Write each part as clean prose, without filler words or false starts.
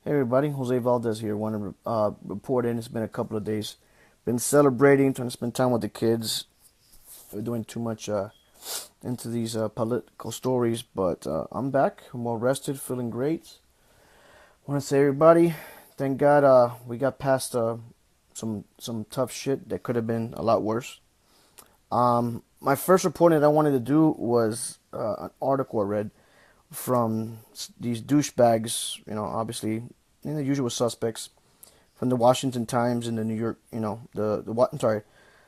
Hey everybody, Jose Valdez here. Want to report in. It's been a couple of days. Been celebrating, trying to spend time with the kids. We're doing too much into these political stories, but I'm back. I'm well rested, feeling great. Want to say everybody, thank God we got past some tough shit that could have been a lot worse. My first reporting that I wanted to do was an article I read from these douchebags, obviously, the usual suspects from the Washington Times and the New York, the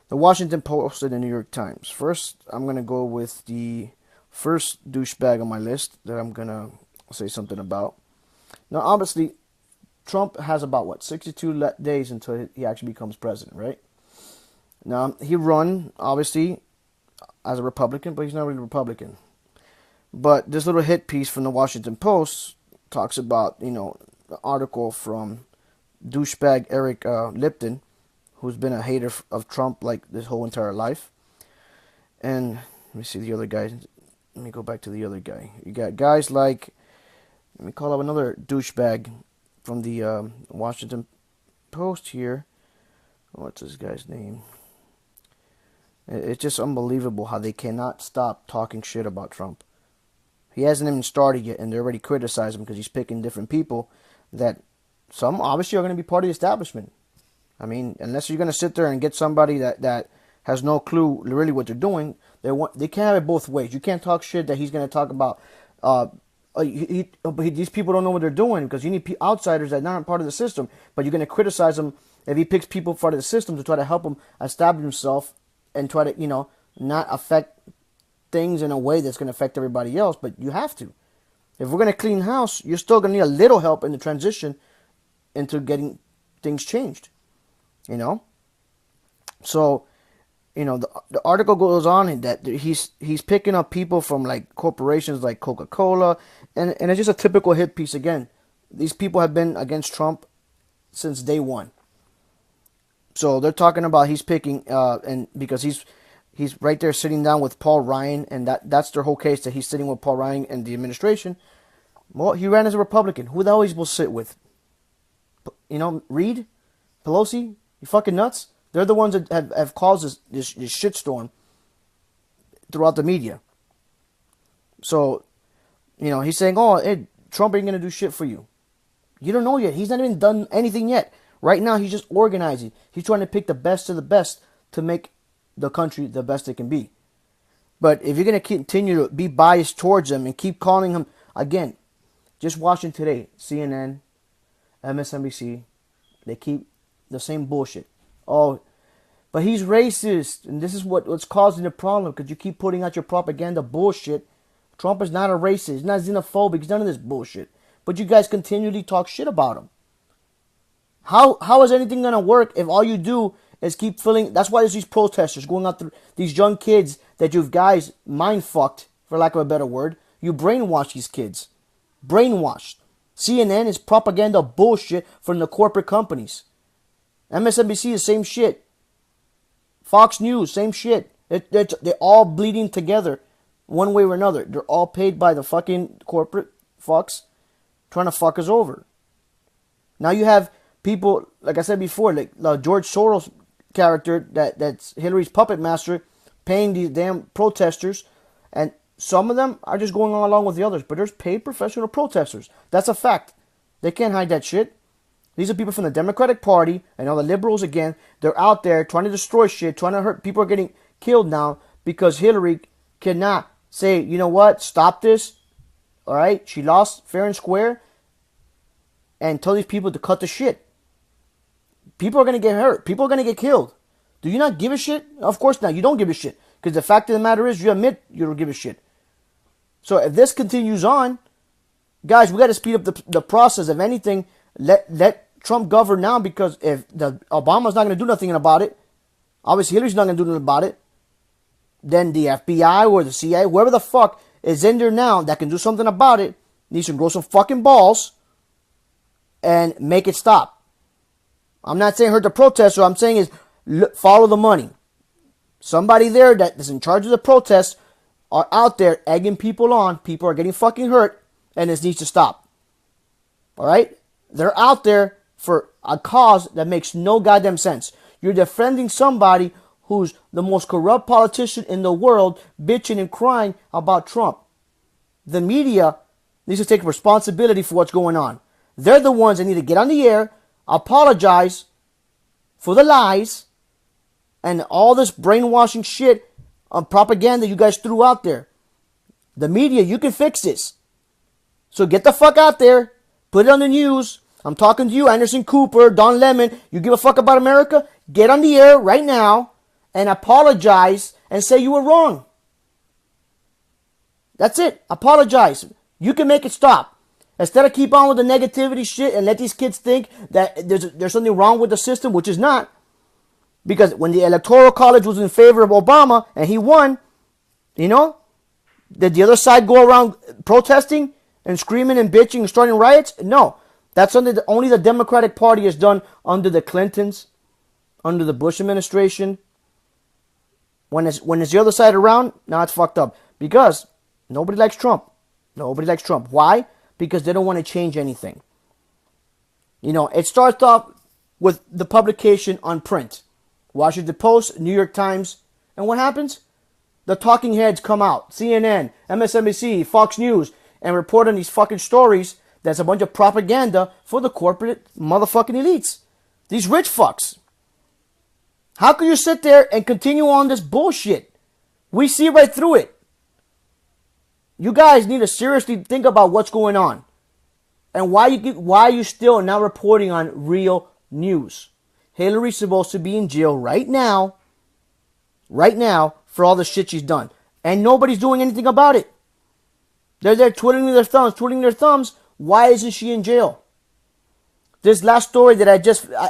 Washington Post and the New York Times. First, I'm gonna go with the first douchebag on my list that I'm gonna say something about. Now, obviously, Trump has about 62 days until he actually becomes president, right? Now, he run obviously as a Republican, but he's not really a Republican. But this little hit piece from the Washington Post talks about, the article from douchebag Eric Lipton, who's been a hater of Trump like this whole entire life. And let me see the other guy. Let me go back to the other guy. You got guys like, let me call up another douchebag from the Washington Post here. What's this guy's name? It's just unbelievable how they cannot stop talking shit about Trump. He hasn't even started yet, and they already criticize him because he's picking different people that some obviously are going to be part of the establishment. I mean, unless you're going to sit there and get somebody that has no clue really what they're doing, they can't have it both ways. You can't talk shit that he's going to talk about. These people don't know what they're doing because you need outsiders that aren't part of the system. But you're going to criticize him if he picks people part of the system to try to help him establish himself and try to, not affect things in a way that's going to affect everybody else. But you have to. If we're going to clean house, you're still going to need a little help in the transition into getting things changed. So, the article goes on in that he's picking up people from like corporations like Coca-Cola, and it's just a typical hit piece again. These people have been against Trump since day one. So they're talking about he's picking, and because he's right there sitting down with Paul Ryan, and that's their whole case, that he's sitting with Paul Ryan and the administration. Well, he ran as a Republican. Who the hell is he supposed to sit with? Reid? Pelosi? You fucking nuts? They're the ones that have caused this shitstorm throughout the media. So, he's saying, Trump ain't going to do shit for you. You don't know yet. He's not even done anything yet. Right now, he's just organizing. He's trying to pick the best of the best to make the country the best it can be. But if you're going to continue to be biased towards him and keep calling him, again, just watching today, CNN, MSNBC, they keep the same bullshit. Oh, but he's racist, and this is what's causing the problem, because you keep putting out your propaganda bullshit. Trump is not a racist. He's not xenophobic. He's none of this bullshit. But you guys continually talk shit about him. How is anything going to work if all you do is keep filling... That's why there's these protesters going out through these young kids that you guys mind-fucked, for lack of a better word. You brainwash these kids. Brainwashed. CNN is propaganda bullshit from the corporate companies. MSNBC is same shit. Fox News, same shit. They're all bleeding together one way or another. They're all paid by the fucking corporate fucks trying to fuck us over. Now you have people, like I said before, like the George Soros character that's Hillary's puppet master, paying these damn protesters, and some of them are just going on along with the others, but there's paid professional protesters. That's a fact. They can't hide that shit. These are people from the Democratic Party and all the liberals again. They're out there trying to destroy shit, trying to hurt. People are getting killed now because Hillary cannot say, you know what, stop this. All right? She lost fair and square, and tell these people to cut the shit. People are going to get hurt. People are going to get killed. Do you not give a shit? Of course not. You don't give a shit. Because the fact of the matter is, you admit you don't give a shit. So if this continues on, guys, we got to speed up the process. If anything, let Trump govern now, because if Obama's not going to do nothing about it, obviously Hillary's not going to do nothing about it, then the FBI or the CIA, whoever the fuck is in there now that can do something about it, needs to grow some fucking balls and make it stop. I'm not saying hurt the protester. What I'm saying is follow the money. Somebody there that is in charge of the protests are out there egging people on. People are getting fucking hurt, and this needs to stop. All right? They're out there for a cause that makes no goddamn sense. You're defending somebody who's the most corrupt politician in the world, bitching and crying about Trump. The media needs to take responsibility for what's going on. They're the ones that need to get on the air, apologize for the lies and all this brainwashing shit on propaganda you guys threw out there. The media, you can fix this. So get the fuck out there. Put it on the news. I'm talking to you, Anderson Cooper, Don Lemon. You give a fuck about America? Get on the air right now and apologize and say you were wrong. That's it. Apologize. You can make it stop. Instead of keep on with the negativity shit and let these kids think that there's something wrong with the system, which is not. Because when the Electoral College was in favor of Obama and he won, you know, did the other side go around protesting and screaming and bitching and starting riots? No. That's only the Democratic Party has done under the Clintons, under the Bush administration. When it's the other side around, now it's fucked up. Because nobody likes Trump. Nobody likes Trump. Why? Because they don't want to change anything. You know, it starts off with the publication on print. Washington Post, New York Times. And what happens? The talking heads come out. CNN, MSNBC, Fox News. And report on these fucking stories that's a bunch of propaganda for the corporate motherfucking elites. These rich fucks. How can you sit there and continue on this bullshit? We see right through it. You guys need to seriously think about what's going on. And why are you still not reporting on real news? Hillary's supposed to be in jail right now, for all the shit she's done. And nobody's doing anything about it. They're there twiddling their thumbs. Why isn't she in jail? This last story that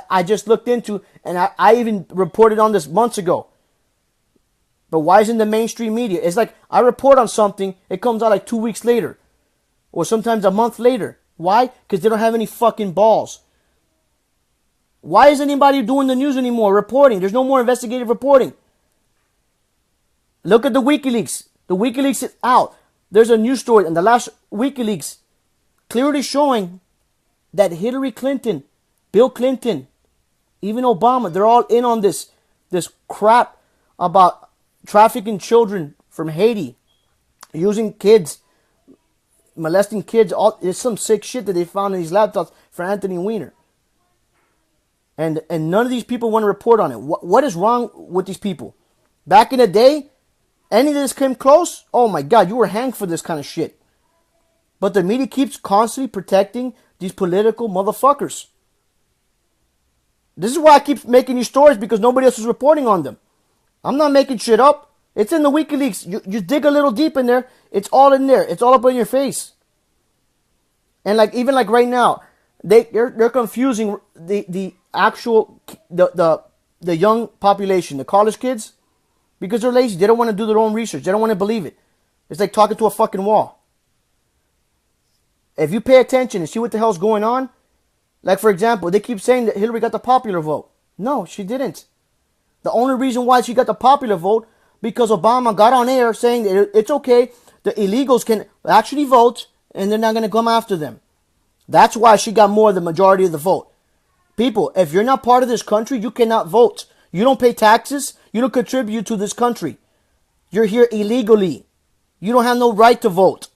I just looked into, and I even reported on this months ago. But why isn't the mainstream media? It's like I report on something, it comes out like 2 weeks later. Or sometimes a month later. Why? Because they don't have any fucking balls. Why isn't anybody doing the news anymore, reporting? There's no more investigative reporting. Look at the WikiLeaks. The WikiLeaks is out. There's a news story in the last WikiLeaks clearly showing that Hillary Clinton, Bill Clinton, even Obama, they're all in on this crap about trafficking children from Haiti, using kids, molesting kids. There's some sick shit that they found in these laptops for Anthony Weiner. And none of these people want to report on it. What is wrong with these people? Back in the day, any of this came close, oh my God, you were hanged for this kind of shit. But the media keeps constantly protecting these political motherfuckers. This is why I keep making these stories, because nobody else is reporting on them. I'm not making shit up. It's in the WikiLeaks. You dig a little deep in there, it's all in there. It's all up in your face. And even right now, they're confusing the actual the young population, the college kids, because they're lazy. They don't want to do their own research. They don't want to believe it. It's like talking to a fucking wall. If you pay attention and see what the hell's going on, like for example, they keep saying that Hillary got the popular vote. No, she didn't. The only reason why she got the popular vote, because Obama got on air saying that it's okay, the illegals can actually vote and they're not going to come after them. That's why she got more than the majority of the vote. People, if you're not part of this country, you cannot vote. You don't pay taxes. You don't contribute to this country. You're here illegally. You don't have no right to vote.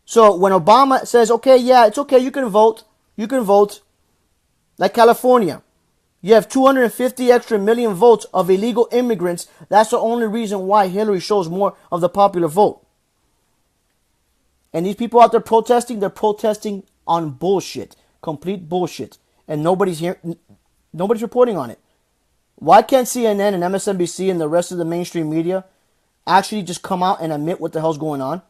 So when Obama says, okay, yeah, it's okay, you can vote. You can vote. Like California. You have 250 extra million votes of illegal immigrants. That's the only reason why Hillary shows more of the popular vote. And these people out there protesting, they're protesting on bullshit. Complete bullshit. And nobody's here. Nobody's reporting on it. Why can't CNN and MSNBC and the rest of the mainstream media actually just come out and admit what the hell's going on?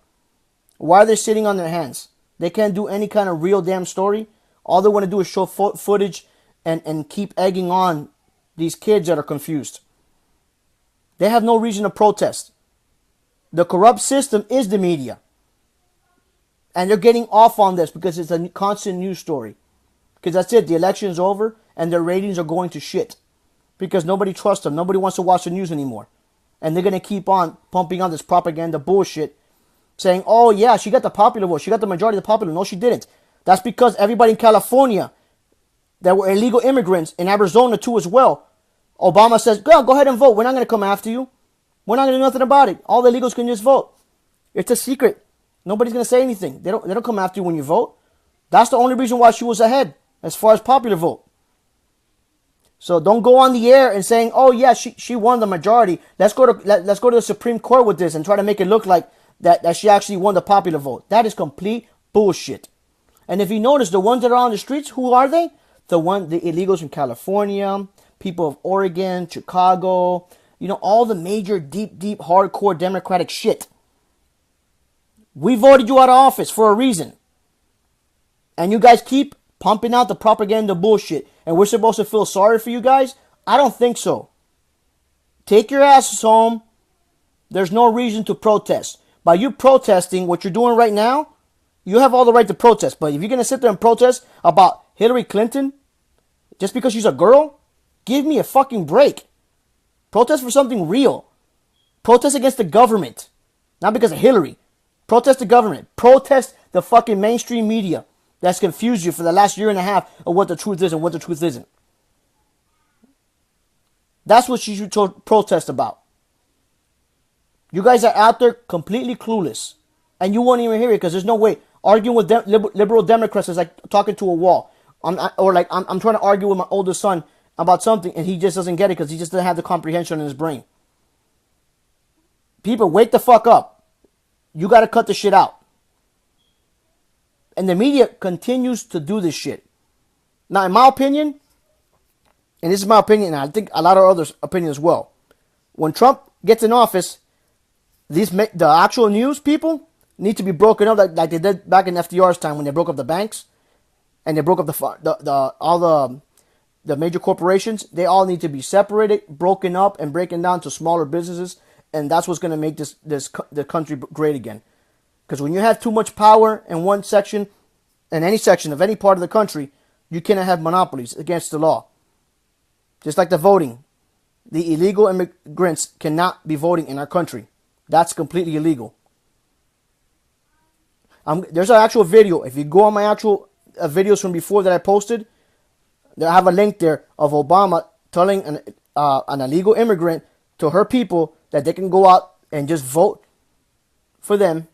Why are they sitting on their hands? They can't do any kind of real damn story. All they want to do is show footage and keep egging on these kids that are confused. They have no reason to protest. The corrupt system is the media. And they're getting off on this because it's a constant news story. Because that's it. The election's over and their ratings are going to shit. Because nobody trusts them. Nobody wants to watch the news anymore. And they're going to keep on pumping on this propaganda bullshit. Saying, oh yeah, she got the popular vote. She got the majority of the popular. No, she didn't. That's because everybody in California that were illegal immigrants, in Arizona too as well, Obama says, go ahead and vote. We're not going to come after you. We're not going to do nothing about it. All the illegals can just vote. It's a secret. Nobody's going to say anything. They don't come after you when you vote. That's the only reason why she was ahead as far as popular vote. So don't go on the air and saying, "Oh yeah, she won the majority. Let's go to the Supreme Court with this and try to make it look like that she actually won the popular vote." That is complete bullshit. And if you notice, the ones that are on the streets, who are they? The illegals from California, people of Oregon, Chicago, all the major deep hardcore Democratic shit. We voted you out of office for a reason. And you guys keep pumping out the propaganda bullshit, and we're supposed to feel sorry for you guys? I don't think so. Take your asses home. There's no reason to protest. By you protesting what you're doing right now, you have all the right to protest. But if you're going to sit there and protest about Hillary Clinton just because she's a girl, give me a fucking break. Protest for something real. Protest against the government. Not because of Hillary. Protest the government. Protest the fucking mainstream media that's confused you for the last year and a half of what the truth is and what the truth isn't. That's what you should protest about. You guys are out there completely clueless. And you won't even hear it because there's no way. Arguing with liberal Democrats is like talking to a wall. I'm trying to argue with my oldest son about something and he just doesn't get it because he just doesn't have the comprehension in his brain. People, wake the fuck up. You got to cut the shit out. And the media continues to do this shit. Now, in my opinion, and this is my opinion, and I think a lot of others' opinion as well, when Trump gets in office, the actual news people need to be broken up like they did back in FDR's time when they broke up the banks and they broke up all the major corporations. They all need to be separated, broken up, and broken down to smaller businesses, and that's what's going to make the country great again. Because when you have too much power in one section, in any section of any part of the country, you cannot have monopolies against the law. Just like the voting. The illegal immigrants cannot be voting in our country. That's completely illegal. There's an actual video. If you go on my actual videos from before that I posted, I have a link there of Obama telling an illegal immigrant to her people that they can go out and just vote for them.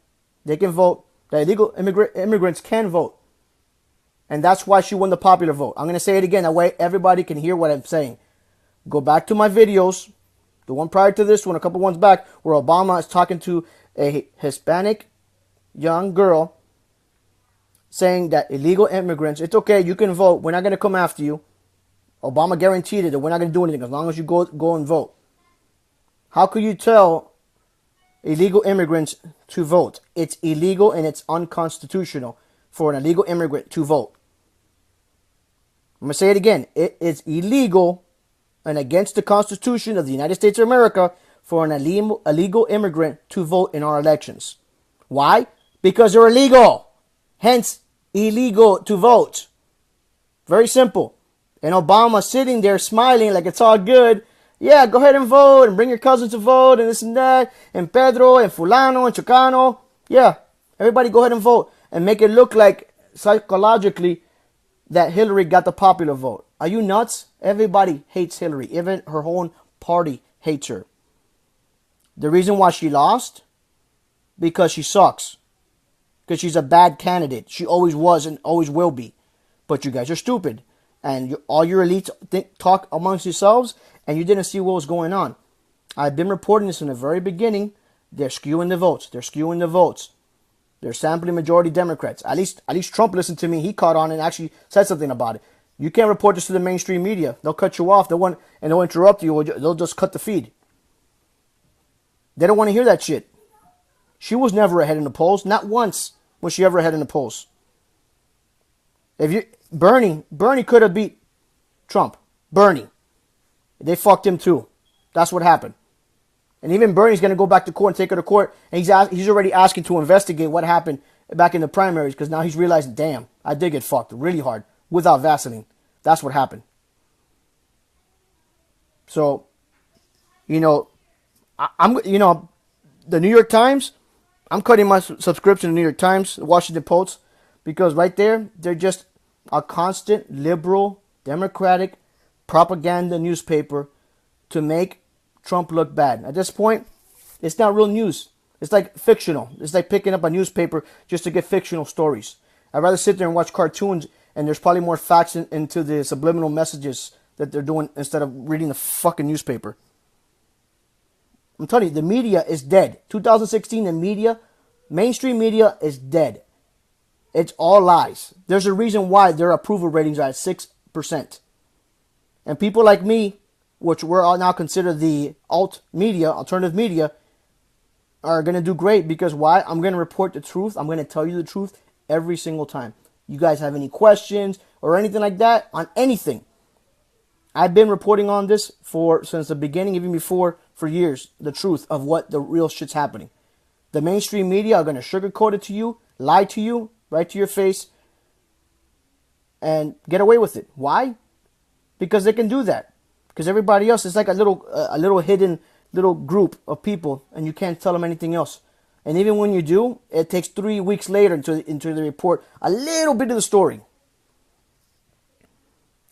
They can vote. The illegal immigrants can vote. And that's why she won the popular vote. I'm going to say it again. That way everybody can hear what I'm saying. Go back to my videos. The one prior to this one, a couple ones back, where Obama is talking to a Hispanic young girl saying that illegal immigrants, it's okay, you can vote. We're not going to come after you. Obama guaranteed it that we're not going to do anything as long as you go and vote. How could you tell illegal immigrants to vote? It's illegal and it's unconstitutional for an illegal immigrant to vote. I'm going to say it again. It is illegal and against the Constitution of the United States of America for an illegal immigrant to vote in our elections. Why? Because they're illegal. Hence, illegal to vote. Very simple. And Obama sitting there smiling like it's all good. Yeah, go ahead and vote and bring your cousins to vote and this and that. And Pedro and Fulano and Chicano. Yeah, everybody go ahead and vote. And make it look like psychologically that Hillary got the popular vote. Are you nuts? Everybody hates Hillary. Even her own party hates her. The reason why she lost? Because she sucks. Because she's a bad candidate. She always was and always will be. But you guys are stupid. And all your elites talk amongst yourselves and you didn't see what was going on. I've been reporting this from the very beginning. They're skewing the votes. They're skewing the votes. They're sampling majority Democrats. At least Trump listened to me. He caught on and actually said something about it. You can't report this to the mainstream media. They'll cut you off. They'll interrupt you. Or they'll just cut the feed. They don't want to hear that shit. She was never ahead in the polls. Not once was she ever ahead in the polls. Bernie could have beat Trump. Bernie. They fucked him too. That's what happened. And even Bernie's going to go back to court and take her to court. And he's already asking to investigate what happened back in the primaries. Because now he's realizing, damn, I did get fucked really hard. Without Vaseline. That's what happened. So, I'm the New York Times, I'm cutting my subscription to the New York Times, the Washington Post, Because right there, they're just a constant liberal, democratic propaganda newspaper to make Trump look bad. At this point, it's not real news. It's like fictional. It's like picking up a newspaper just to get fictional stories. I'd rather sit there and watch cartoons, and there's probably more facts into the subliminal messages that they're doing instead of reading the fucking newspaper. I'm telling you, the media is dead. 2016, the media, mainstream media is dead. It's all lies. There's a reason why their approval ratings are at 6%. And people like me, which we're all now considered the alternative media, are going to do great because why? I'm going to report the truth. I'm going to tell you the truth every single time. You guys have any questions or anything like that on anything? I've been reporting on this since the beginning, even before, for years, the truth of what the real shit's happening. The mainstream media are going to sugarcoat it to you, lie to you, right to your face, and get away with it. Why? Because they can do that. Because everybody else is like a little hidden little group of people, and you can't tell them anything else. And even when you do, it takes 3 weeks later until they report a little bit of the story.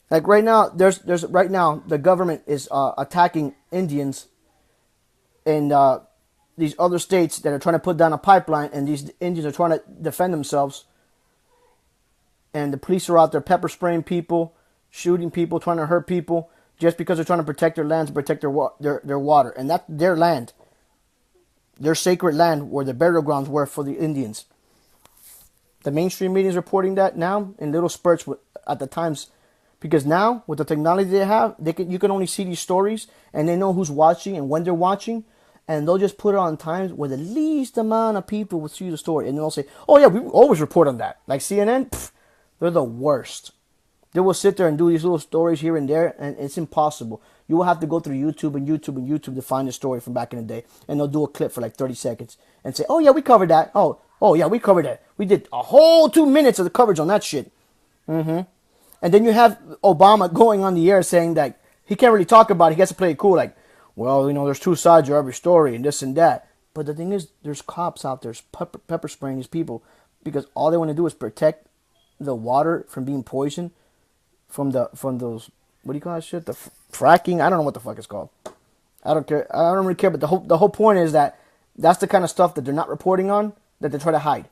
Like right now, right now the government is attacking Indians in these other states that are trying to put down a pipeline, and these Indians are trying to defend themselves. And the police are out there pepper spraying people, shooting people, trying to hurt people, just because they're trying to protect their lands, protect their water. And that's their land. Their sacred land where the burial grounds were for the Indians. The mainstream media is reporting that now in little spurts at the times. Because now, with the technology they have, you can only see these stories, and they know who's watching and when they're watching. And they'll just put it on times where the least amount of people will see the story. And they'll say, oh yeah, we always report on that. Like CNN, they're the worst. They will sit there and do these little stories here and there, and it's impossible. You will have to go through YouTube and YouTube and YouTube to find a story from back in the day. And they'll do a clip for like 30 seconds and say, oh yeah, we covered that. Oh yeah, we covered that. We did a whole 2 minutes of the coverage on that shit. And then you have Obama going on the air saying that he can't really talk about it. He has to play it cool. Like, well, there's two sides to every story and this and that. But the thing is, there's cops out there pepper spraying these people because all they want to do is protect the water from being poisoned from those, what do you call that shit? The fracking? I don't know what the fuck it's called. I don't care. I don't really care. But the whole point is that that's the kind of stuff that they're not reporting on, that they try to hide.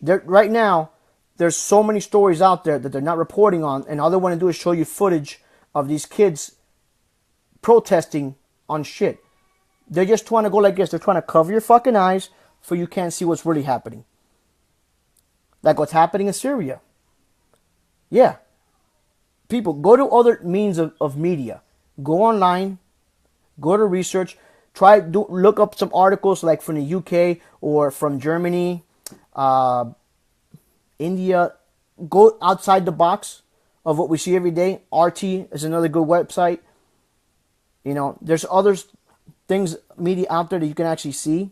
Right now, there's so many stories out there that they're not reporting on, and all they want to do is show you footage of these kids protesting on shit. They're just trying to go like this. They're trying to cover your fucking eyes so you can't see what's really happening. Like what's happening in Syria. Yeah. People, go to other means of media. Go online. Go to research. Look up some articles like from the UK or from Germany, India. Go outside the box of what we see every day. RT is another good website. There's other things, media out there that you can actually see.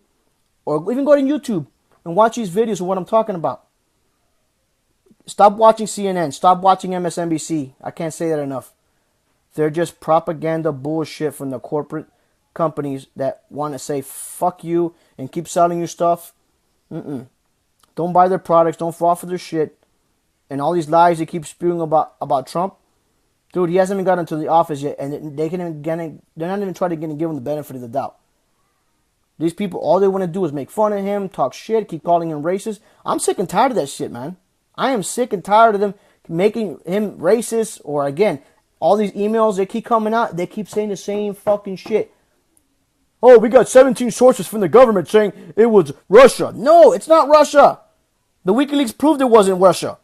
Or even go to YouTube and watch these videos of what I'm talking about. Stop watching CNN. Stop watching MSNBC. I can't say that enough. They're just propaganda bullshit from the corporate companies that want to say fuck you and keep selling you stuff. Don't buy their products. Don't fall for their shit. And all these lies they keep spewing about Trump. Dude, he hasn't even gotten into the office yet, and they're not even trying to give him the benefit of the doubt. These people, all they want to do is make fun of him, talk shit, keep calling him racist. I'm sick and tired of that shit, man. I am sick and tired of them making him racist, or again, all these emails they keep coming out, they keep saying the same fucking shit. Oh, we got 17 sources from the government saying it was Russia. No, it's not Russia. The WikiLeaks proved it wasn't Russia.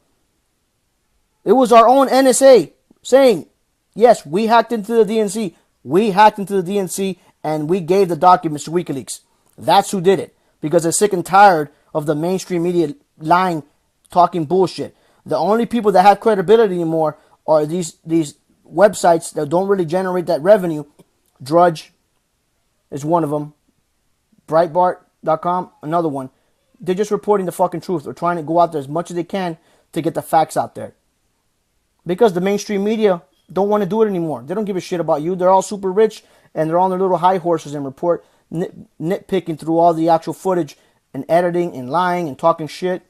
It was our own NSA saying, yes, we hacked into the DNC. We hacked into the DNC and we gave the documents to WikiLeaks. That's who did it. Because they're sick and tired of the mainstream media lying, talking bullshit. The only people that have credibility anymore are these websites that don't really generate that revenue. Drudge is one of them. Breitbart.com, another one. They're just reporting the fucking truth. They're trying to go out there as much as they can to get the facts out there. Because the mainstream media don't want to do it anymore. They don't give a shit about you. They're all super rich and they're on their little high horses and report nitpicking through all the actual footage and editing and lying and talking shit.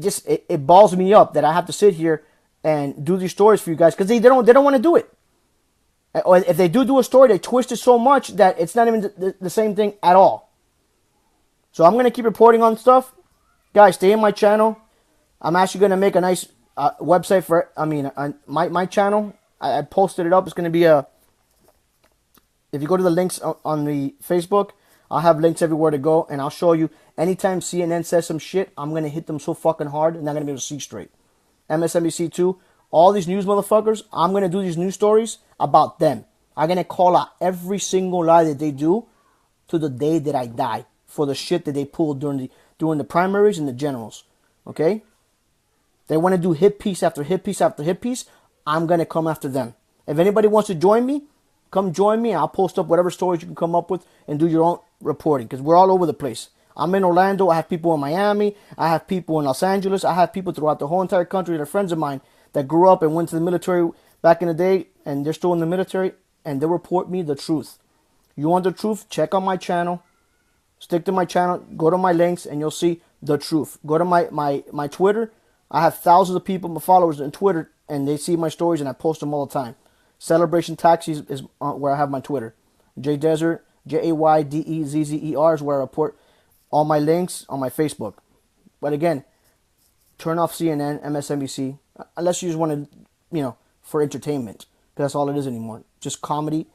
it balls me up that I have to sit here and do these stories for you guys because they don't want to do it. Or if they do a story, they twist it so much that it's not even the same thing at all. So I'm gonna keep reporting on stuff, guys. Stay in my channel. I'm actually gonna make a nice website for. My channel. I posted it up. It's gonna be a. If you go to the links on the Facebook, I'll have links everywhere to go, and I'll show you. Anytime CNN says some shit, I'm going to hit them so fucking hard, and they're going to be able to see straight. MSNBC too, all these news motherfuckers, I'm going to do these news stories about them. I'm going to call out every single lie that they do to the day that I die for the shit that they pulled during the primaries and the generals. Okay? They want to do hit piece after hit piece after hit piece. I'm going to come after them. If anybody wants to join me, come join me. I'll post up whatever stories you can come up with and do your own reporting because we're all over the place. I'm in Orlando. I have people in Miami. I have people in Los Angeles. I have people throughout the whole entire country that are friends of mine that grew up and went to the military back in the day, and they're still in the military, and they report me the truth. You want the truth? Check out my channel. Stick to my channel. Go to my links, and you'll see the truth. Go to my Twitter. I have thousands of people, my followers on Twitter, and they see my stories, and I post them all the time. Celebration Taxis is where I have my Twitter. JDezzer, JAYDEZZER is where I report all my links on my Facebook. But again, turn off CNN, MSNBC, unless you just want to, for entertainment. Because that's all it is anymore. Just comedy.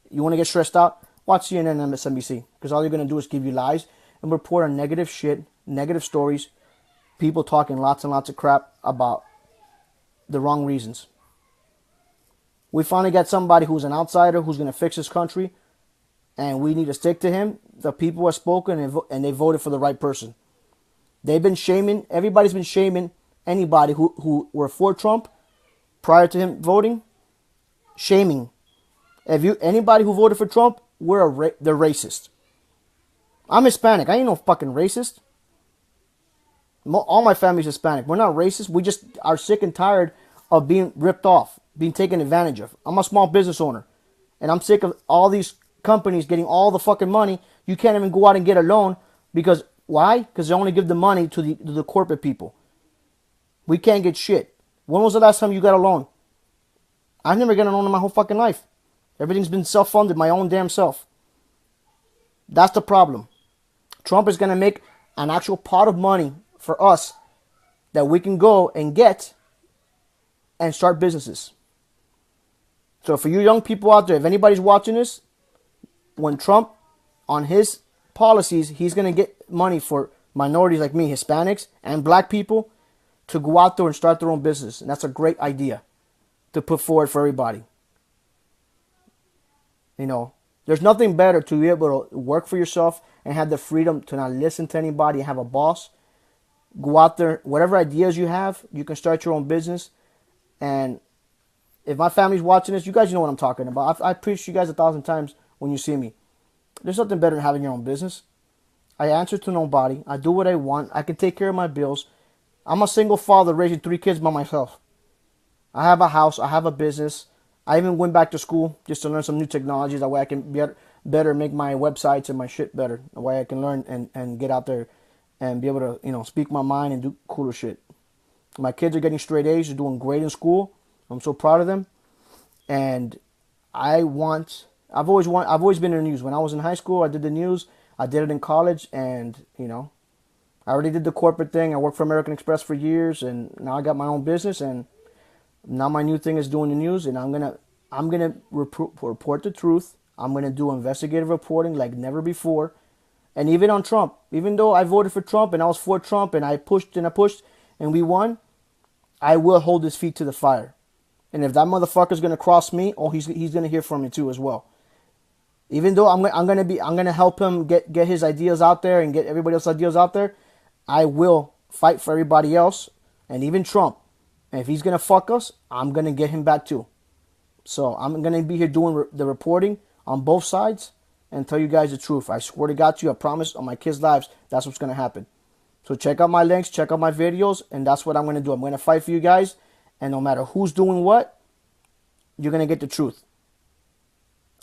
You want to get stressed out? Watch CNN and MSNBC. Because all you're going to do is give you lies and report on negative shit, negative stories, people talking lots and lots of crap about the wrong reasons. We finally got somebody who's an outsider who's going to fix this country, and we need to stick to him. The people have spoken, and they voted for the right person. They've been shaming, everybody's been shaming anybody who were for Trump prior to him voting. Shaming. Anybody who voted for Trump, they're racist. I'm Hispanic. I ain't no fucking racist. All my family's Hispanic. We're not racist. We just are sick and tired of being ripped off, being taken advantage of. I'm a small business owner, and I'm sick of all these companies getting all the fucking money. You can't even go out and get a loan because why? Because they only give the money to the corporate people. We can't get shit. When was the last time you got a loan? I've never gotten a loan in my whole fucking life. Everything's been self-funded, my own damn self. That's the problem. Trump is going to make an actual pot of money for us that we can go and get and start businesses. So for you young people out there, if anybody's watching this, when Trump, on his policies, he's going to get money for minorities like me, Hispanics, and black people to go out there and start their own business. And that's a great idea to put forward for everybody. There's nothing better to be able to work for yourself and have the freedom to not listen to anybody and have a boss. Go out there, whatever ideas you have, you can start your own business. And if my family's watching this, you guys know what I'm talking about. I preached to you guys 1,000 times when you see me. There's nothing better than having your own business. I answer to nobody. I do what I want. I can take care of my bills. I'm a single father raising 3 kids by myself. I have a house. I have a business. I even went back to school just to learn some new technologies. That way I can better make my websites and my shit better. That way I can learn and get out there and be able to, speak my mind and do cooler shit. My kids are getting straight A's. They're doing great in school. I'm so proud of them. And I've always been in the news. When I was in high school, I did the news. I did it in college, and I already did the corporate thing. I worked for American Express for years, and now I got my own business, and now my new thing is doing the news, and I'm gonna report the truth. I'm gonna do investigative reporting like never before, and even on Trump. Even though I voted for Trump and I was for Trump and I pushed and we won, I will hold his feet to the fire. And if that motherfucker's gonna cross me, he's gonna hear from me too as well. Even though I'm gonna help him get his ideas out there and get everybody else's ideas out there, I will fight for everybody else and even Trump. And if he's gonna fuck us, I'm gonna get him back too. So I'm gonna be here doing the reporting on both sides and tell you guys the truth. I swear to God to you, I promise on my kids' lives, that's what's gonna happen. So check out my links, check out my videos, and that's what I'm gonna do. I'm gonna fight for you guys, and no matter who's doing what, you're gonna get the truth.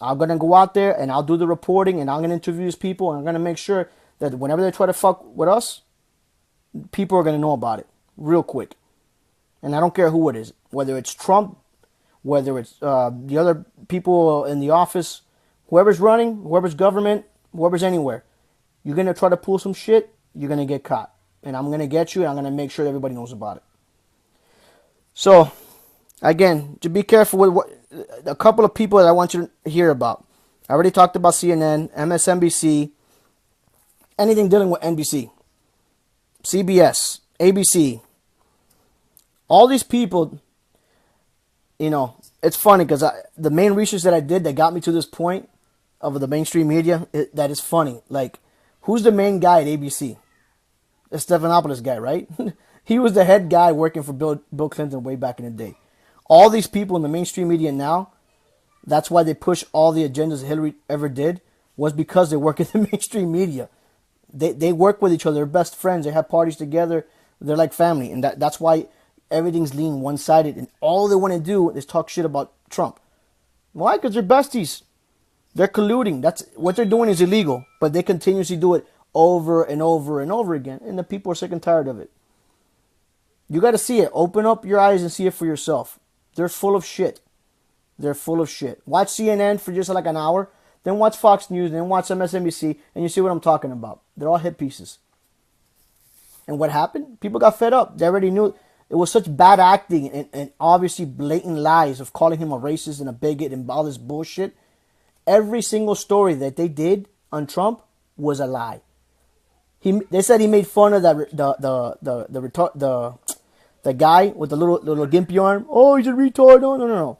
I'm going to go out there and I'll do the reporting and I'm going to interview these people and I'm going to make sure that whenever they try to fuck with us, people are going to know about it real quick. And I don't care who it is, whether it's Trump, whether it's the other people in the office, whoever's running, whoever's government, whoever's anywhere. You're going to try to pull some shit, you're going to get caught. And I'm going to get you, and I'm going to make sure everybody knows about it. So, again, to be careful with what a couple of people that I want you to hear about. I already talked about CNN, MSNBC, anything dealing with NBC, CBS, ABC. All these people, you know, it's funny because the main research that I did that got me to this point of the mainstream media, that is funny. Like, who's the main guy at ABC? The Stephanopoulos guy, right? He was the head guy working for Bill Clinton way back in the day. All these people in the mainstream media now, that's why they push all the agendas Hillary ever did, was because they work in the mainstream media. They work with each other. They're best friends. They have parties together. They're like family. And that's why everything's lean one-sided. And all they want to do is talk shit about Trump. Why? Because they're besties. They're colluding. That's what they're doing is illegal. But they continuously do it over and over and over again. And the people are sick and tired of it. You got to see it. Open up your eyes and see it for yourself. They're full of shit. They're full of shit. Watch CNN for just like an hour. Then watch Fox News. Then watch MSNBC. And you see what I'm talking about. They're all hit pieces. And what happened? People got fed up. They already knew. It was such bad acting and obviously blatant lies of calling him a racist and a bigot and all this bullshit. Every single story that they did on Trump was a lie. They said he made fun of the guy with the little gimpy arm. Oh, he's a retard. No.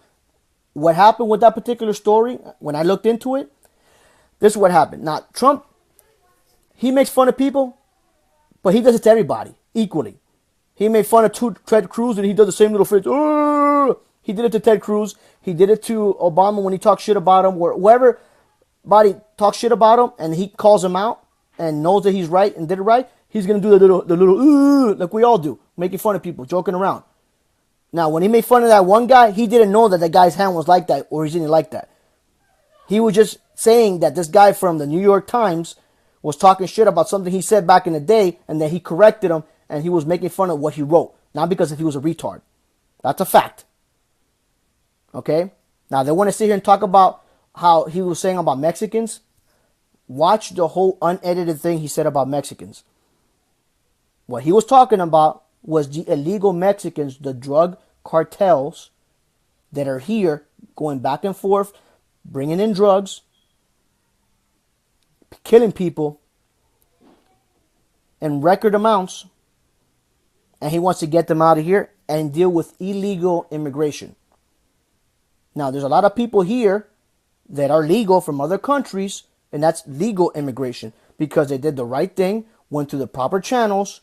What happened with that particular story, when I looked into it, this is what happened. Now, Trump, he makes fun of people, but he does it to everybody equally. He made fun of Ted Cruz, and he does the same little face. Oh! He did it to Ted Cruz. He did it to Obama when he talked shit about him. Whoever body talks shit about him, and he calls him out and knows that he's right and did it right, he's going to do the little like we all do, making fun of people, joking around. Now, when he made fun of that one guy, he didn't know that guy's hand was like that or he didn't like that. He was just saying that this guy from the New York Times was talking shit about something he said back in the day, and then he corrected him, and he was making fun of what he wrote, not because he was a retard. That's a fact. Okay? Now, they want to sit here and talk about how he was saying about Mexicans. Watch the whole unedited thing he said about Mexicans. What he was talking about was the illegal Mexicans, the drug cartels that are here going back and forth, bringing in drugs, killing people in record amounts, and he wants to get them out of here and deal with illegal immigration. Now, there's a lot of people here that are legal from other countries, and that's legal immigration because they did the right thing, went through the proper channels,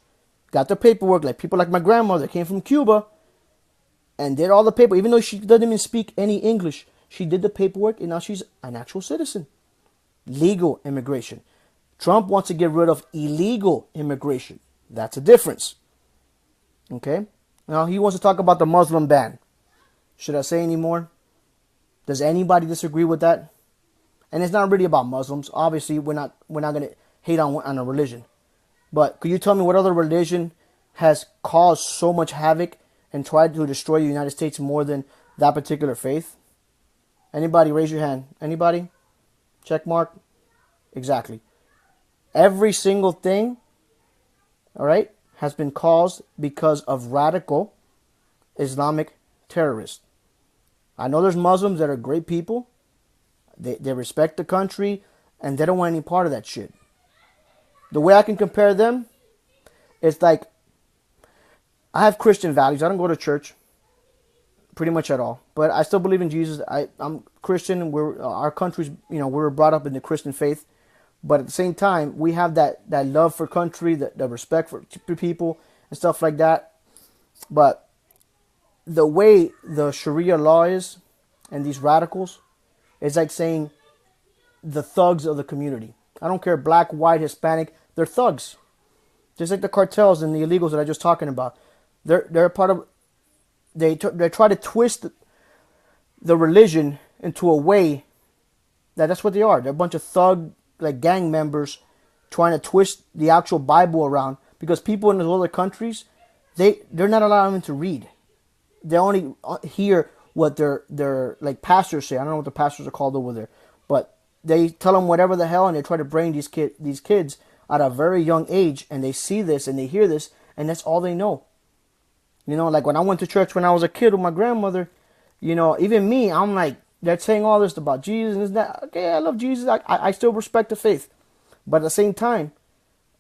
got the paperwork, like people like my grandmother came from Cuba and did all the paper. Even though she doesn't even speak any English, she did the paperwork, and now she's an actual citizen. Legal immigration. Trump wants to get rid of illegal immigration. That's a difference. Okay? Now he wants to talk about the Muslim ban. Should I say any more? Does anybody disagree with that? And it's not really about Muslims. Obviously, we're not going to hate on a religion. But could you tell me what other religion has caused so much havoc and tried to destroy the United States more than that particular faith? Anybody raise your hand? Anybody? Check mark? Exactly. Every single thing, all right, has been caused because of radical Islamic terrorists. I know there's Muslims that are great people. They respect the country, and they don't want any part of that shit. The way I can compare them, it's like, I have Christian values. I don't go to church pretty much at all, but I still believe in Jesus. I'm Christian, and our country's, we were brought up in the Christian faith, but at the same time, we have that love for country, the respect for people and stuff like that. But the way the Sharia law is, and these radicals, it's like saying the thugs of the community. I don't care, black, white, Hispanic, they're thugs. Just like the cartels and the illegals that I just talking about. They're part of, they try to twist the religion into a way that's what they are. They're a bunch of thug, like gang members, trying to twist the actual Bible around because people in those other countries, they're not allowing them to read. They only hear what their like pastors say. I don't know what the pastors are called over there, but they tell them whatever the hell, and they try to brain these kids at a very young age, and they see this and they hear this, and that's all they know. You know, like when I went to church when I was a kid with my grandmother, you know, even me, I'm like, they're saying all this about Jesus and that. Okay, I love Jesus. I still respect the faith, but at the same time,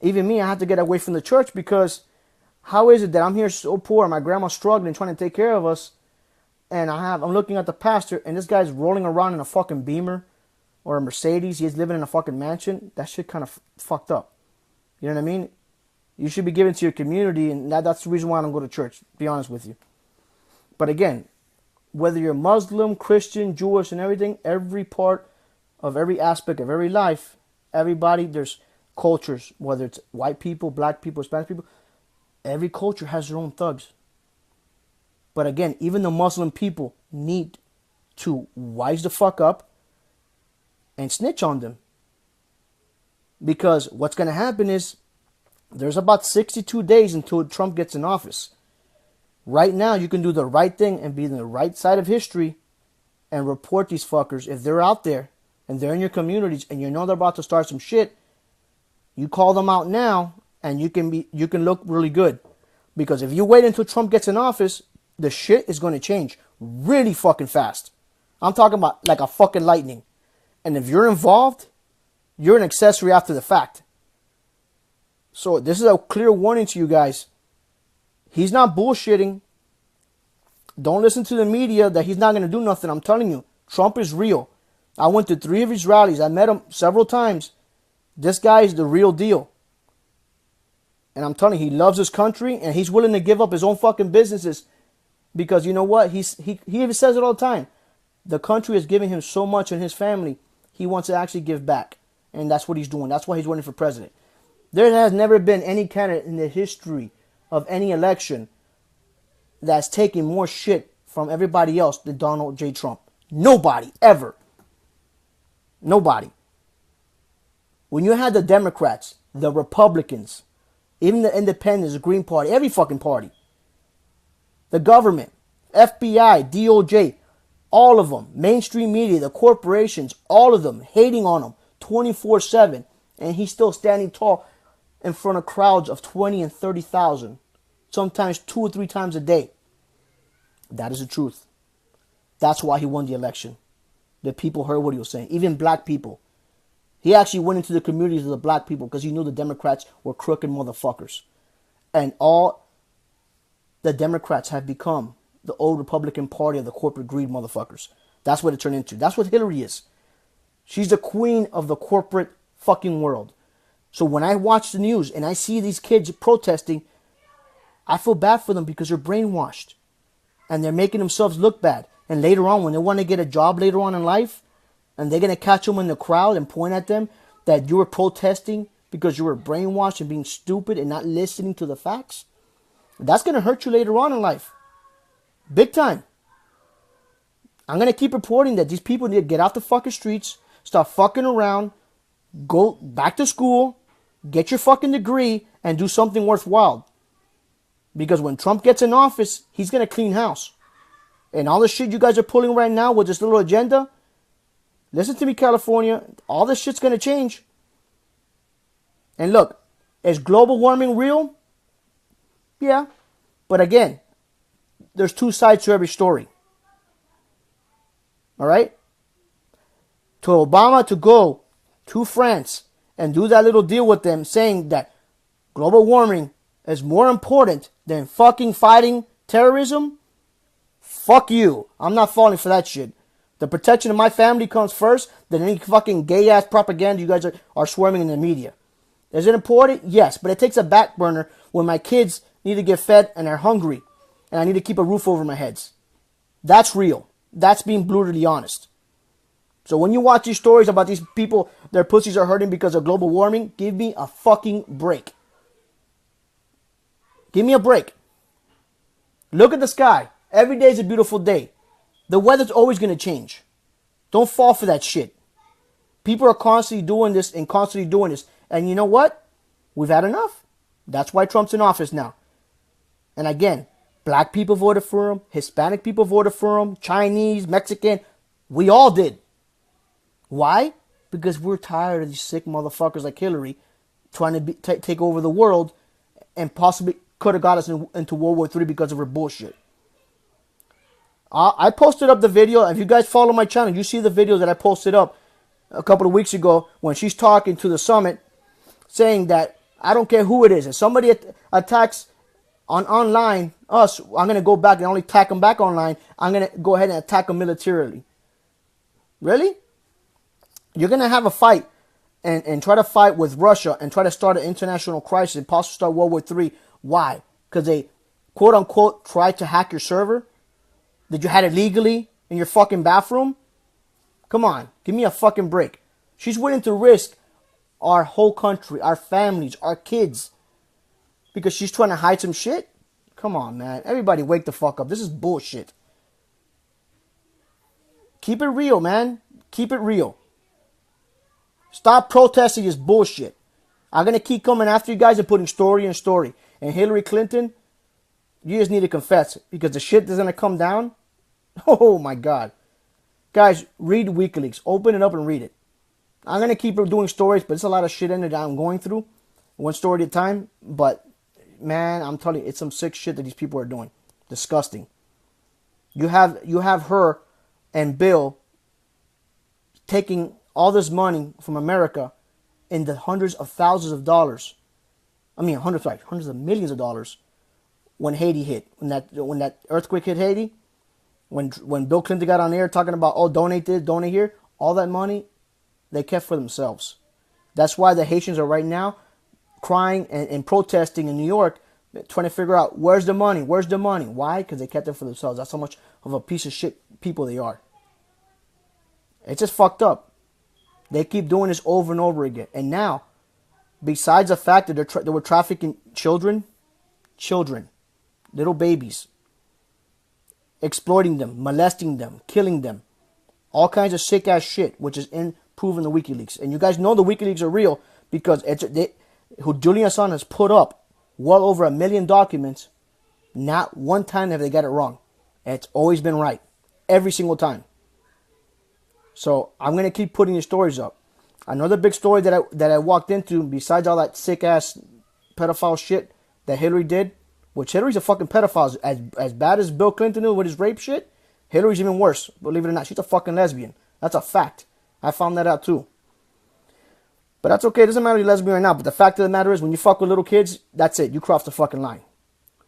even me, I had to get away from the church, because how is it that I'm here so poor, my grandma's struggling, trying to take care of us, and I'm looking at the pastor, and this guy's rolling around in a fucking Beamer or a Mercedes. He's living in a fucking mansion. That shit kind of fucked up. You know what I mean? You should be giving to your community, and that's the reason why I don't go to church, to be honest with you. But again, whether you're Muslim, Christian, Jewish, and everything, every part of every aspect of every life, everybody, there's cultures, whether it's white people, black people, Spanish people, every culture has their own thugs. But again, even the Muslim people need to wise the fuck up and snitch on them. Because what's going to happen is there's about 62 days until Trump gets in office. Right now, you can do the right thing and be on the right side of history and report these fuckers. If they're out there and they're in your communities and you know they're about to start some shit, you call them out now and you can look really good. Because if you wait until Trump gets in office, the shit is going to change really fucking fast. I'm talking about like a fucking lightning. And if you're involved, you're an accessory after the fact. So this is a clear warning to you guys. He's not bullshitting. Don't listen to the media that he's not going to do nothing. I'm telling you, Trump is real. I went to 3 of his rallies. I met him several times. This guy is the real deal. And I'm telling you, he loves his country, and he's willing to give up his own fucking businesses. Because you know what? He even says it all the time. The country is giving him so much, and his family, he wants to actually give back. And that's what he's doing. That's why he's running for president. There has never been any candidate in the history of any election that's taking more shit from everybody else than Donald J. Trump. Nobody, ever. Nobody. When you had the Democrats, the Republicans, even the Independents, the Green Party, every fucking party, the government, FBI, DOJ, all of them, mainstream media, the corporations, all of them hating on him 24/7, and he's still standing tall in front of crowds of 20 and 30,000, sometimes 2 or 3 times a day. That is the truth. That's why he won the election. The people heard what he was saying, even black people. He actually went into the communities of the black people because he knew the Democrats were crooked motherfuckers. And all the Democrats have become the old Republican Party of the corporate greed motherfuckers. That's what it turned into. That's what Hillary is. She's the queen of the corporate fucking world. So when I watch the news and I see these kids protesting, I feel bad for them because they're brainwashed. And they're making themselves look bad. And later on, when they want to get a job later on in life, and they're going to catch them in the crowd and point at them that you were protesting because you were brainwashed and being stupid and not listening to the facts, that's going to hurt you later on in life. Big time. I'm going to keep reporting that these people need to get out the fucking streets, stop fucking around, go back to school, get your fucking degree, and do something worthwhile. Because when Trump gets in office, he's going to clean house. And all the shit you guys are pulling right now with this little agenda, listen to me, California, all this shit's going to change. And look, is global warming real? Yeah. But again, there's 2 sides to every story. All right? To Obama to go to France and do that little deal with them saying that global warming is more important than fucking fighting terrorism, fuck you. I'm not falling for that shit. The protection of my family comes first than any fucking gay-ass propaganda you guys are swarming in the media. Is it important? Yes, but it takes a back burner when my kids need to get fed and are hungry and I need to keep a roof over my heads. That's real. That's being brutally honest. So when you watch these stories about these people, their pussies are hurting because of global warming, give me a fucking break. Give me a break. Look at the sky. Every day is a beautiful day. The weather's always going to change. Don't fall for that shit. People are constantly doing this and constantly doing this. And you know what? We've had enough. That's why Trump's in office now. And again, black people voted for him, Hispanic people voted for him, Chinese, Mexican, we all did. Why? Because we're tired of these sick motherfuckers like Hillary trying to take over the world and possibly could have got us into World War III because of her bullshit. I posted up the video. If you guys follow my channel, you see the video that I posted up a couple of weeks ago when she's talking to the summit saying that I don't care who it is. If somebody attacks online us, I'm going to go back and only attack them back online. I'm going to go ahead and attack them militarily. Really? You're going to have a fight and try to fight with Russia and try to start an international crisis and possibly start World War III. Why? Because they, quote unquote, tried to hack your server? Did you have it legally in your fucking bathroom? Come on, give me a fucking break. She's willing to risk our whole country, our families, our kids, because she's trying to hide some shit? Come on, man. Everybody wake the fuck up. This is bullshit. Keep it real, man. Keep it real. Stop protesting this bullshit. I'm going to keep coming after you guys and putting story and story. And Hillary Clinton, you just need to confess because the shit is going to come down. Oh my God. Guys, read WikiLeaks. Open it up and read it. I'm going to keep doing stories, but it's a lot of shit in there that I'm going through. One story at a time. But, man, I'm telling you, it's some sick shit that these people are doing. Disgusting. You have her and Bill taking all this money from America in the hundreds of thousands of dollars. I mean, hundreds of millions of dollars when Haiti hit. When that earthquake hit Haiti. When Bill Clinton got on air talking about, oh, donate this, donate here. All that money they kept for themselves. That's why the Haitians are right now crying and protesting in New York, trying to figure out where's the money, where's the money. Why? Because they kept it for themselves. That's how much of a piece of shit people they are. It's just fucked up. They keep doing this over and over again. And now, besides the fact that they were trafficking children, little babies, exploiting them, molesting them, killing them, all kinds of sick ass shit, which is proven in the WikiLeaks. And you guys know the WikiLeaks are real because who Julian Assange has put up well over 1 million documents. Not one time have they got it wrong. It's always been right, every single time. So I'm going to keep putting these stories up. Another big story that I walked into, besides all that sick ass pedophile shit that Hillary did, which Hillary's a fucking pedophile. As bad as Bill Clinton is with his rape shit, Hillary's even worse. Believe it or not, she's a fucking lesbian. That's a fact. I found that out too. But that's okay. It doesn't matter if you're lesbian or not. But the fact of the matter is, when you fuck with little kids, that's it. You cross the fucking line.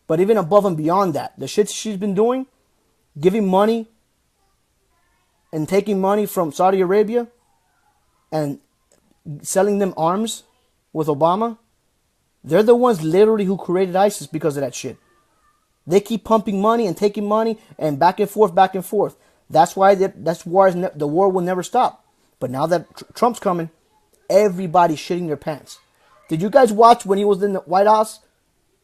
But even above and beyond that, the shit she's been doing, giving money and taking money from Saudi Arabia and selling them arms with Obama, they're the ones literally who created ISIS because of that shit. They keep pumping money and taking money and back and forth, back and forth. That's why the war will never stop. But now that Trump's coming, everybody's shitting their pants. Did you guys watch when he was in the White House?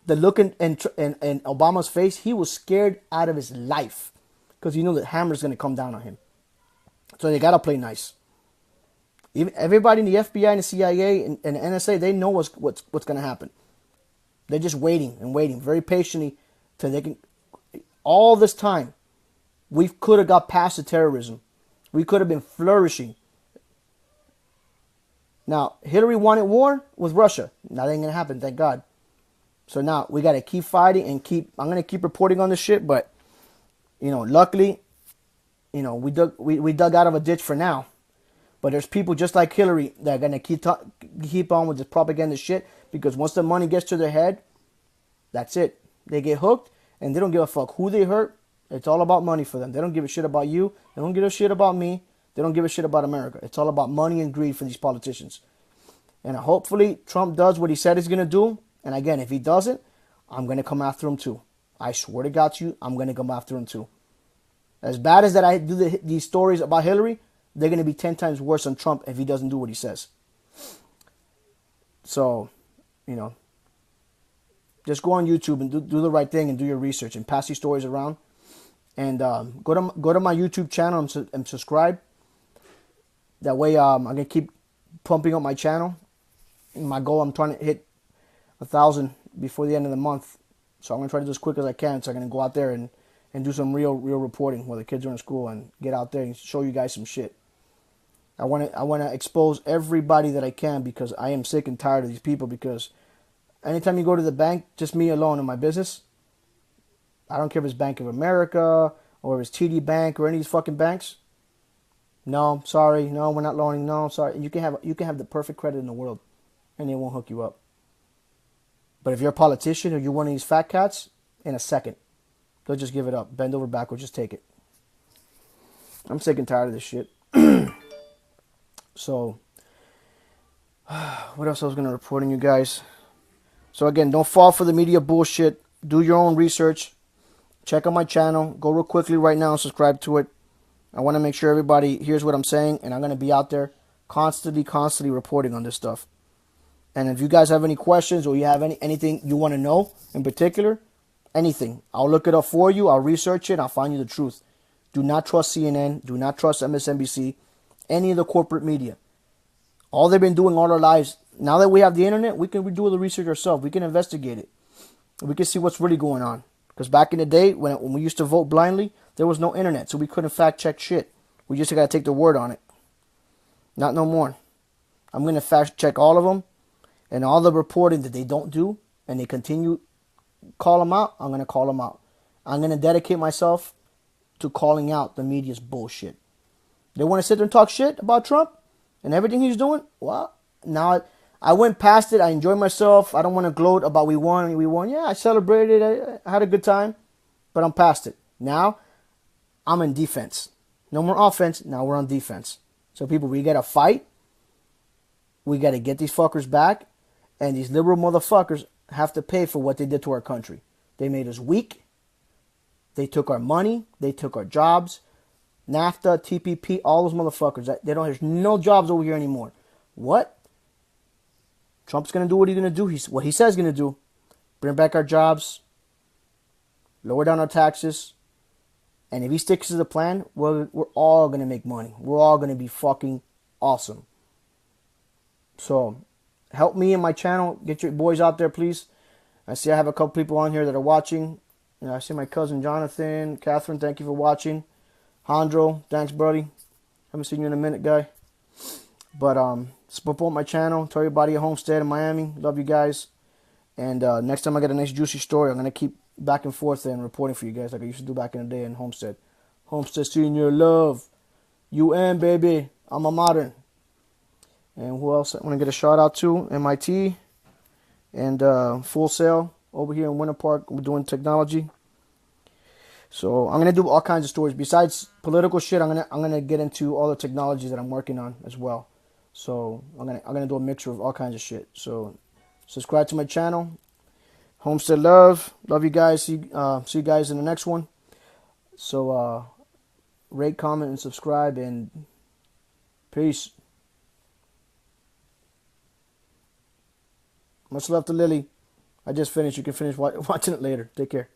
The look in Obama's face, he was scared out of his life because he knew the hammer's going to come down on him. So they got to play nice. Even everybody in the FBI and the CIA and the NSA, they know what's going to happen. They're just waiting and waiting very patiently till they can. All this time, we could have got past the terrorism. We could have been flourishing. Now, Hillary wanted war with Russia. Now, that ain't going to happen, thank God. So now, we got to keep fighting and I'm going to keep reporting on this shit. But, luckily, we dug out of a ditch for now. But there's people just like Hillary that are going to keep on with this propaganda shit. Because once the money gets to their head, that's it. They get hooked and they don't give a fuck who they hurt. It's all about money for them. They don't give a shit about you. They don't give a shit about me. They don't give a shit about America. It's all about money and greed for these politicians. And hopefully Trump does what he said he's going to do. And again, if he doesn't, I'm going to come after him too. I swear to God to you, I'm going to come after him too. As bad as that I do these stories about Hillary, they're going to be 10 times worse on Trump if he doesn't do what he says. So, just go on YouTube and do the right thing and do your research and pass these stories around. And go to my YouTube channel and subscribe. That way I'm going to keep pumping up my channel. My goal, I'm trying to hit 1,000 before the end of the month. So I'm gonna try to do as quick as I can. So I'm gonna go out there and do some real reporting while the kids are in school and get out there and show you guys some shit. I wanna expose everybody that I can because I am sick and tired of these people. Because anytime you go to the bank, just me alone in my business, I don't care if it's Bank of America or if it's TD Bank or any of these fucking banks. No, sorry, no, we're not loaning. No, sorry. You can have the perfect credit in the world, and they won't hook you up. But if you're a politician or you're one of these fat cats, in a second, they'll just give it up, bend over backwards, just take it. I'm sick and tired of this shit. So, what else I was gonna report on you guys? So again, don't fall for the media bullshit. Do your own research. Check out my channel. Go real quickly right now and subscribe to it. I want to make sure everybody hears what I'm saying, and I'm going to be out there constantly reporting on this stuff. And if you guys have any questions or you have anything you want to know in particular, anything, I'll look it up for you. I'll research it. I'll find you the truth. Do not trust CNN. Do not trust MSNBC. Any of the corporate media. All they've been doing all our lives. Now that we have the internet, we can do the research ourselves. We can investigate it. We can see what's really going on. Because back in the day, when we used to vote blindly, there was no internet, so we couldn't fact check shit. We just got to take the word on it. Not no more. I'm going to fact check all of them, and all the reporting that they don't do, and they continue call them out, I'm going to call them out. I'm going to dedicate myself to calling out the media's bullshit. They want to sit there and talk shit about Trump and everything he's doing? Well, now I went past it. I enjoyed myself. I don't want to gloat about we won. Yeah, I celebrated. I had a good time. But I'm past it. Now, I'm in defense. No more offense. Now we're on defense. So people, we got to fight. We got to get these fuckers back. And these liberal motherfuckers have to pay for what they did to our country. They made us weak. They took our money. They took our jobs. NAFTA, TPP, all those motherfuckers. There's no jobs over here anymore. What? Trump's going to do what he's going to do. What he says he's going to do. Bring back our jobs. Lower down our taxes. And if he sticks to the plan, we're all going to make money. We're all going to be fucking awesome. So, help me and my channel. Get your boys out there, please. I see I have a couple people on here that are watching. I see my cousin Jonathan. Catherine, thank you for watching. Hondro, thanks, buddy. Haven't seen you in a minute, guy. But support my channel. Tell everybody at Homestead in Miami. Love you guys. And next time I get a nice juicy story, I'm going to keep back and forth and reporting for you guys like I used to do back in the day in Homestead. Homestead Senior Love. UN, baby. I'm a modern. And who else I want to get a shout out to? MIT. And Full Sail over here in Winter Park. We're doing technology. So I'm gonna do all kinds of stories. Besides political shit, I'm gonna get into all the technologies that I'm working on as well. So I'm gonna do a mixture of all kinds of shit. So subscribe to my channel. Homestead Love. Love you guys. See you guys in the next one. So rate, comment, and subscribe, and peace. Much love to Lily. I just finished. You can finish watching it later. Take care.